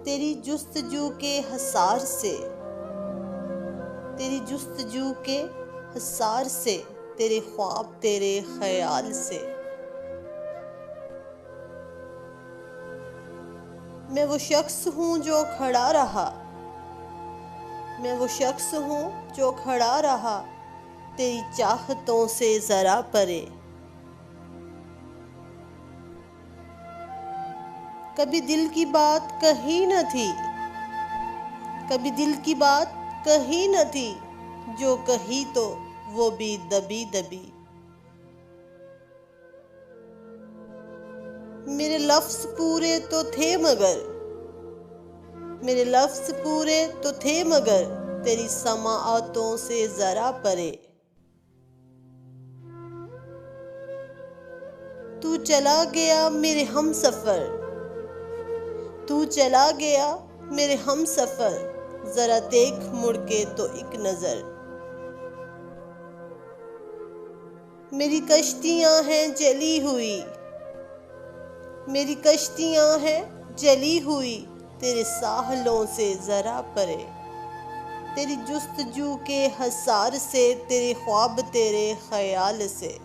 तेरी जुस्तजू के हसार से, तेरी जुस्तजू के हसार से, तेरे ख्वाब तेरे ख्याल से। मैं वो शख्स हूँ जो खड़ा रहा, मैं वो शख्स हूँ जो खड़ा रहा, तेरी चाहतों से जरा परे। कभी दिल की बात कही न थी, कभी दिल की बात कही न थी, जो कही तो वो भी दबी दबी। मेरे लफ्ज़ पूरे तो थे मगर, मेरे लफ्ज़ पूरे तो थे मगर, तेरी समाअतों से जरा परे। तू चला गया मेरे हम सफ़र, तू चला गया मेरे हम सफ़र, ज़रा देख मुड़ के तो एक नज़र। मेरी कश्तियाँ हैं जली हुई, मेरी कश्तियाँ हैं जली हुई, तेरे साहलों से ज़रा परे। तेरी जुस्तजू के हसार से, तेरे ख्वाब तेरे ख्याल से।